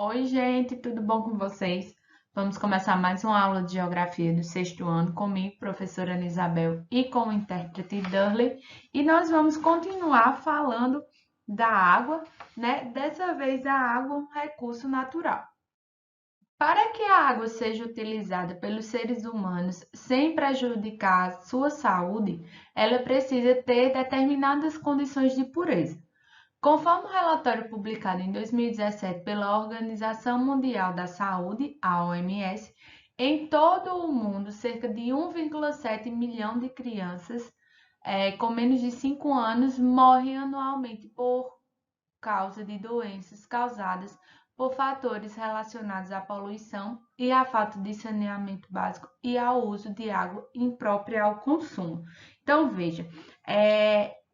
Oi, gente, tudo bom com vocês? Vamos começar mais uma aula de Geografia do sexto ano comigo, professora Ana Isabel, e com o intérprete Durley. E nós vamos continuar falando da água, né? Dessa vez a água, um recurso natural. Para que a água seja utilizada pelos seres humanos sem prejudicar a sua saúde, ela precisa ter determinadas condições de pureza. Conforme o relatório publicado em 2017 pela Organização Mundial da Saúde, a OMS, em todo o mundo, cerca de 1,7 milhão de crianças com menos de 5 anos morrem anualmente por causa de doenças causadas por fatores relacionados à poluição e à falta de saneamento básico e ao uso de água imprópria ao consumo. Então, veja,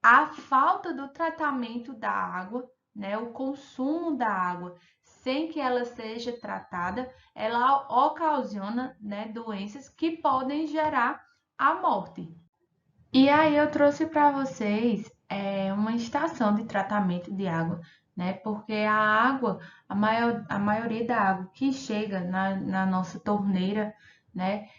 a falta do tratamento da água, né, o consumo da água sem que ela seja tratada, ela ocasiona, né, doenças que podem gerar a morte. E aí eu trouxe para vocês uma estação de tratamento de água, né? Porque a água, a maioria da água que chega na nossa torneira, né?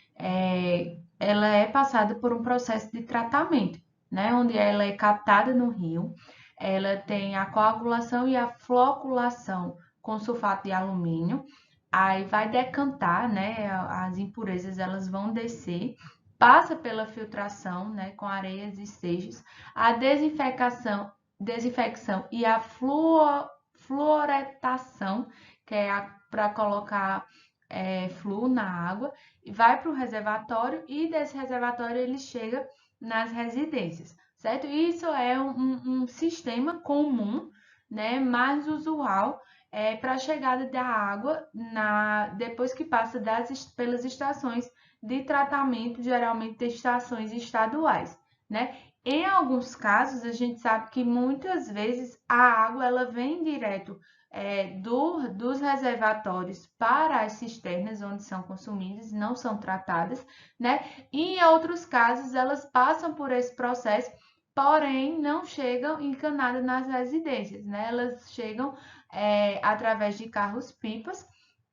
Ela é passada por um processo de tratamento, né? Onde ela é captada no rio, ela tem a coagulação e a floculação com sulfato de alumínio, aí vai decantar, né? As impurezas elas vão descer, passa pela filtração, né, com areias e seixos, a desinfecção e a fluoretação, que é para colocar flu na água, e vai para o reservatório e desse reservatório ele chega nas residências, certo? Isso é um sistema comum, né, mais usual para a chegada da água depois que passa pelas estações de tratamento, geralmente de estações estaduais, né? Em alguns casos, a gente sabe que muitas vezes a água ela vem direto dos reservatórios para as cisternas onde são consumidas, não são tratadas, né? E em outros casos, elas passam por esse processo, porém não chegam encanadas nas residências, né? Elas chegam através de carros-pipas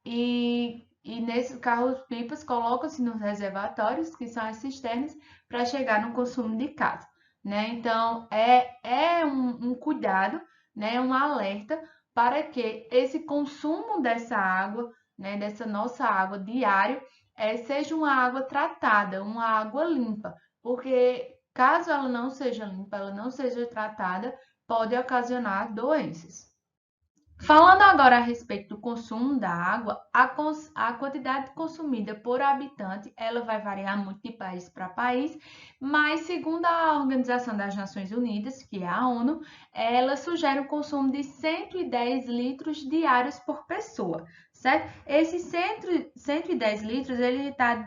e nesses carros-pipas colocam-se nos reservatórios, que são as cisternas, para chegar no consumo de casa, né? Então, é um cuidado, né? Um alerta para que esse consumo dessa água, né? Dessa nossa água diário, seja uma água tratada, uma água limpa, porque caso ela não seja limpa, ela não seja tratada, pode ocasionar doenças. Falando agora a respeito do consumo da água, a quantidade consumida por habitante, ela vai variar muito de país para país, mas segundo a Organização das Nações Unidas, que é a ONU, ela sugere o consumo de 110 litros diários por pessoa, certo? Esses 110 litros, ele está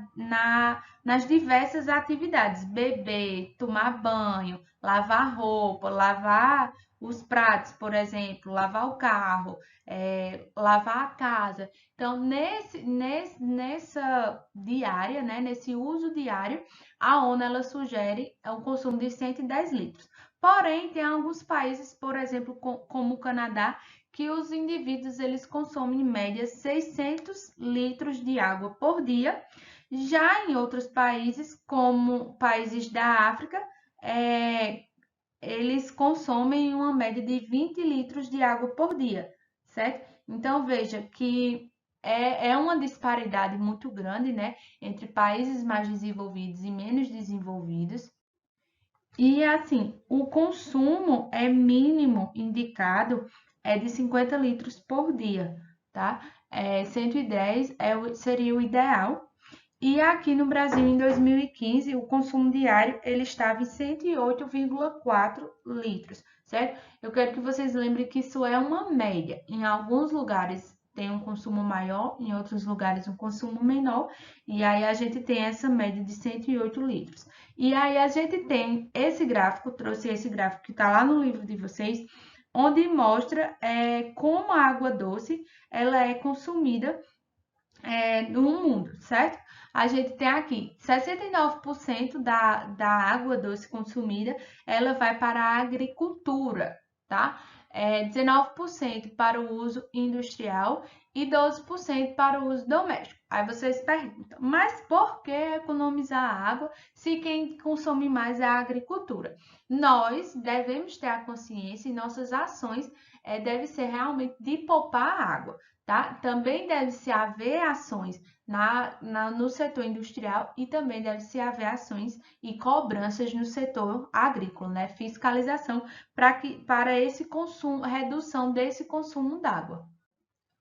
nas diversas atividades, beber, tomar banho, lavar roupa, lavar os pratos, por exemplo, lavar o carro, lavar a casa. Então, nessa diária, né, nesse uso diário, a ONU ela sugere o consumo de 110 litros. Porém, tem alguns países, por exemplo, como o Canadá, que os indivíduos eles consomem em média 600 litros de água por dia. Já em outros países, como países da África, eles consomem uma média de 20 litros de água por dia, certo? Então, veja que é uma disparidade muito grande, né, entre países mais desenvolvidos e menos desenvolvidos. E, assim, o consumo mínimo indicado de 50 litros por dia, tá? 110 seria o ideal. E aqui no Brasil, em 2015, o consumo diário ele estava em 108,4 litros, certo? Eu quero que vocês lembrem que isso é uma média. Em alguns lugares tem um consumo maior, em outros lugares um consumo menor, e aí a gente tem essa média de 108 litros. E aí a gente tem esse gráfico, trouxe esse gráfico que está lá no livro de vocês, onde mostra como a água doce ela é consumida no mundo, certo? A gente tem aqui 69% da água doce consumida, ela vai para a agricultura, tá? 19% para o uso industrial e 12% para o uso doméstico. Aí vocês perguntam, mas por que economizar água se quem consome mais é a agricultura? Nós devemos ter a consciência e nossas ações devem ser realmente de poupar água, tá? Também deve-se haver ações no setor industrial e também deve-se haver ações e cobranças no setor agrícola, né? Fiscalização para esse consumo, redução desse consumo d'água.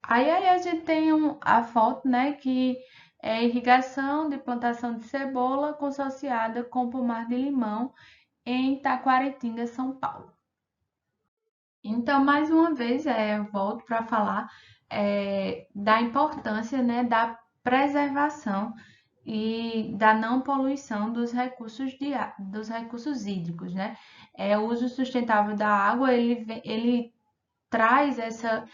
Aí a gente tem a foto, né, que é irrigação de plantação de cebola consorciada com pomar de limão em Taquaritinga, São Paulo. Então, mais uma vez, eu volto para falar da importância, né, da preservação e da não poluição dos recursos hídricos, né? O uso sustentável da água, ele traz essa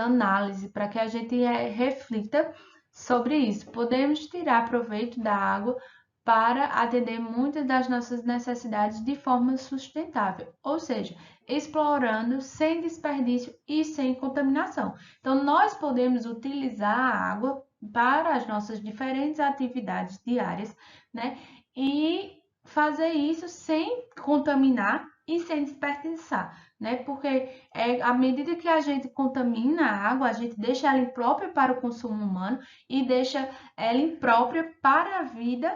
análise para que a gente reflita sobre isso. Podemos tirar proveito da água para atender muitas das nossas necessidades de forma sustentável, ou seja, explorando sem desperdício e sem contaminação. Então, nós podemos utilizar a água para as nossas diferentes atividades diárias, né? E fazer isso sem contaminar e sem desperdiçar, né? Porque à medida que a gente contamina a água, a gente deixa ela imprópria para o consumo humano e deixa ela imprópria para a vida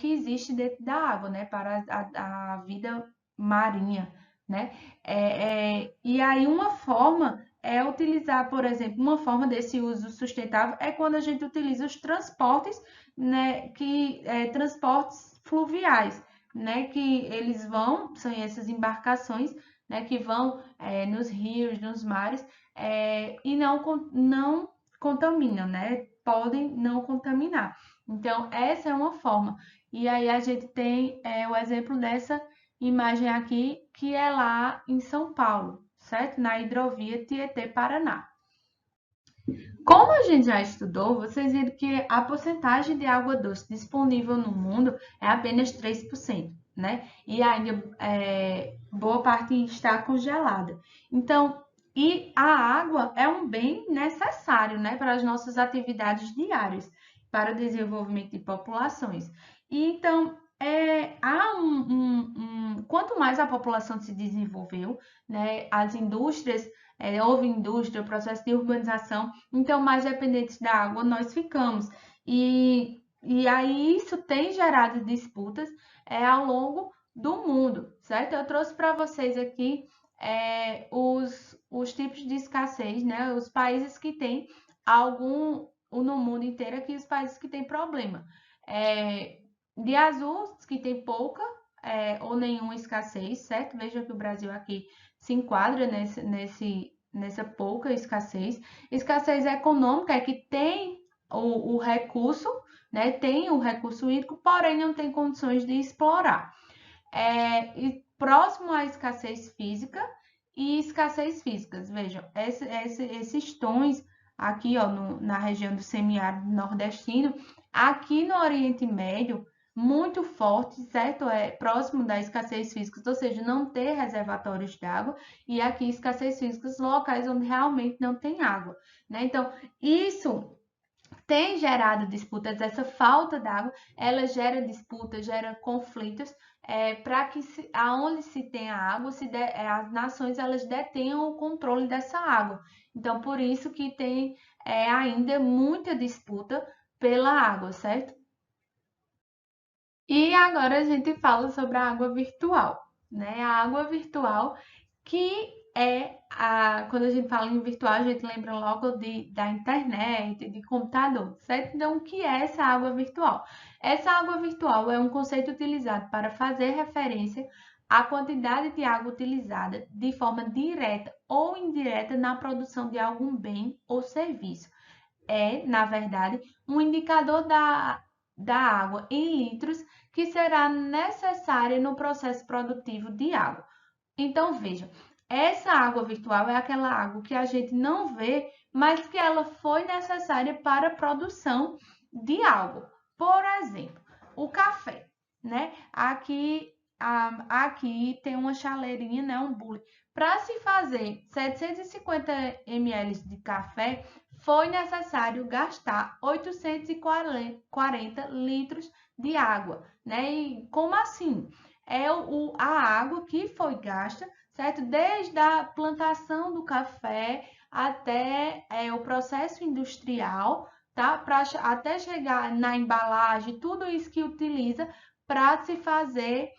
que existe dentro da água, né? Para a vida marinha, né? E aí uma forma é utilizar, por exemplo, uma forma desse uso sustentável é quando a gente utiliza os transportes, né? Transportes fluviais, né? Que eles são essas embarcações, né? Que vão nos rios, nos mares e não contaminam, né? Podem não contaminar. Então, essa é uma forma. E aí a gente tem o exemplo dessa imagem aqui, que é lá em São Paulo, certo? Na hidrovia Tietê-Paraná. Como a gente já estudou, vocês viram que a porcentagem de água doce disponível no mundo é apenas 3%, né? E ainda boa parte está congelada. Então, e a água é um bem necessário, né, para as nossas atividades diárias, para o desenvolvimento de populações. E então, quanto mais a população se desenvolveu, né, as indústrias, houve indústria, processo de urbanização, então mais dependentes da água nós ficamos. E aí isso tem gerado disputas ao longo do mundo, certo? Eu trouxe para vocês aqui os tipos de escassez, né? Os países que têm no mundo inteiro aqui, os países que têm problema. De azul, que tem pouca ou nenhuma escassez, certo? Veja que o Brasil aqui se enquadra nessa pouca escassez. Escassez econômica é que tem o recurso, né? Tem o recurso hídrico, porém não tem condições de explorar. E próximo à escassez física e escassez físicas. Vejam, esses tons aqui, ó, na região do semiárido nordestino, aqui no Oriente Médio, muito forte, certo? Próximo da escassez física, ou seja, não ter reservatórios de água, e aqui escassez física, locais onde realmente não tem água, né? Então, isso tem gerado disputas, essa falta d'água, ela gera disputas, gera conflitos, para que aonde se tem a água, as nações elas detenham o controle dessa água. Então, por isso que tem ainda muita disputa pela água, certo? E agora a gente fala sobre a água virtual, né? A água virtual que quando a gente fala em virtual, a gente lembra logo da internet, de computador, certo? Então, o que é essa água virtual? Essa água virtual é um conceito utilizado para fazer referência à quantidade de água utilizada de forma direta ou indireta na produção de algum bem ou serviço. Na verdade, um indicador da água em litros que será necessária no processo produtivo de água. Então, vejam, essa água virtual é aquela água que a gente não vê, mas que ela foi necessária para a produção de algo. Por exemplo, o café, né? Aqui aqui tem uma chaleirinha, né, um bule. Para se fazer 750 ml de café, foi necessário gastar 840 litros de água, né? E como assim? É a água que foi gasta, certo? Desde a plantação do café até o processo industrial, tá? Até chegar na embalagem, tudo isso que utiliza para se fazer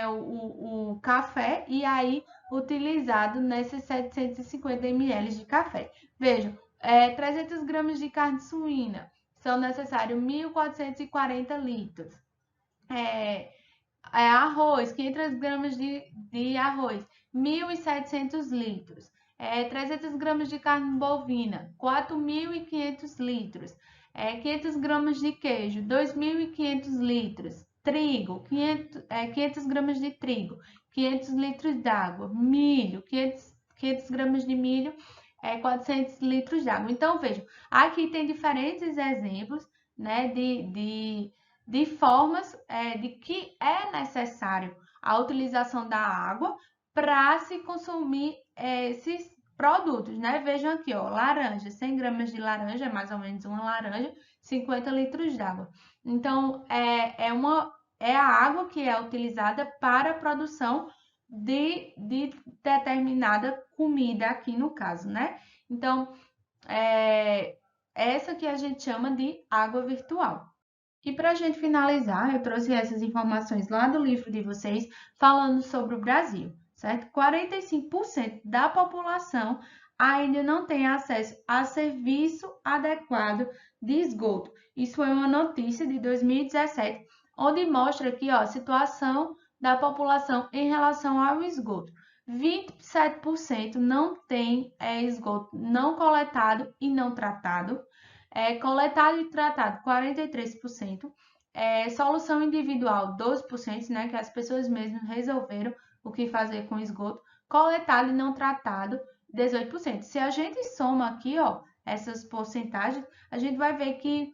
o café e aí utilizado nesses 750 ml de café. Vejam, 300 gramas de carne suína são necessários 1.440 litros. Arroz, 500 gramas de arroz, 1.700 litros. 300 gramas de carne bovina, 4.500 litros. 500 gramas de queijo, 2.500 litros. Trigo, 500 gramas de trigo, 500 litros d'água. Milho, 500 gramas de milho, 400 litros d'água. Então, vejam, aqui tem diferentes exemplos, né, de formas de que é necessário a utilização da água para se consumir esses produtos, né? Vejam aqui, ó, laranja, 100 gramas de laranja, é mais ou menos uma laranja, 50 litros d'água. Então, é a água que é utilizada para a produção de determinada comida aqui no caso, né? Então, essa que a gente chama de água virtual. E para a gente finalizar, eu trouxe essas informações lá do livro de vocês, falando sobre o Brasil, certo? 45% da população ainda não tem acesso a serviço adequado de esgoto. Isso é uma notícia de 2017, onde mostra aqui, ó, a situação da população em relação ao esgoto. 27% não tem esgoto não coletado e não tratado. Coletado e tratado, 43%. Solução individual, 12%, né, que as pessoas mesmas resolveram o que fazer com esgoto. Coletado e não tratado, 18%. Se a gente soma aqui, ó, essas porcentagens, a gente vai ver que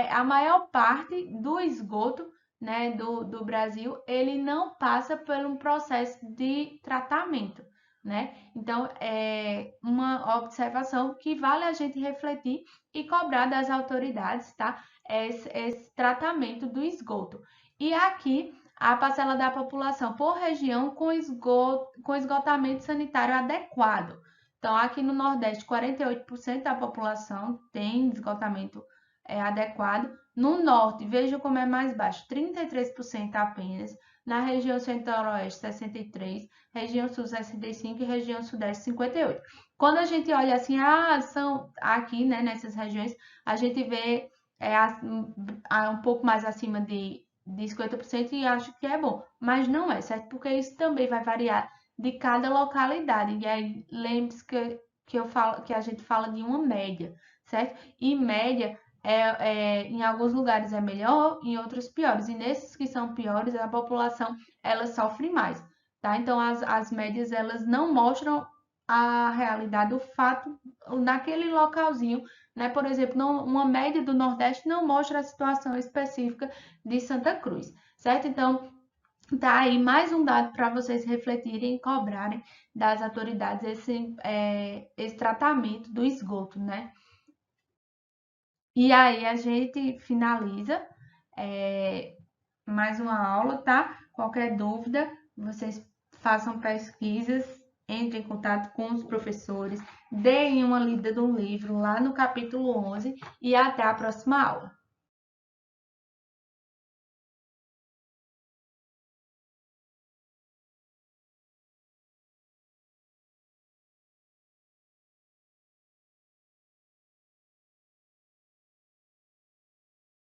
a maior parte do esgoto, né, do Brasil, ele não passa por um processo de tratamento, né? Então, é uma observação que vale a gente refletir e cobrar das autoridades, tá? Esse tratamento do esgoto. E aqui, a parcela da população por região com esgotamento sanitário adequado. Então, aqui no Nordeste, 48% da população tem esgotamento adequado. No Norte, veja como é mais baixo, 33% apenas. Na região Centro-Oeste, 63%, região Sul, 65% e região Sudeste, 58%. Quando a gente olha assim, são aqui, né, nessas regiões, a gente vê um pouco mais acima de 50% e acho que é bom, mas não é, certo? Porque isso também vai variar de cada localidade. E aí, lembre-se que a gente fala de uma média, certo? E média em alguns lugares é melhor, em outros piores. E nesses que são piores, a população ela sofre mais, tá? Então as médias elas não mostram a realidade, o fato naquele localzinho, né? Por exemplo, uma média do Nordeste não mostra a situação específica de Santa Cruz, certo? Então tá aí mais um dado para vocês refletirem e cobrarem das autoridades esse tratamento do esgoto, né? E aí a gente finaliza mais uma aula, tá? Qualquer dúvida, vocês façam pesquisas, entrem em contato com os professores, deem uma lida do livro lá no capítulo 11 e até a próxima aula.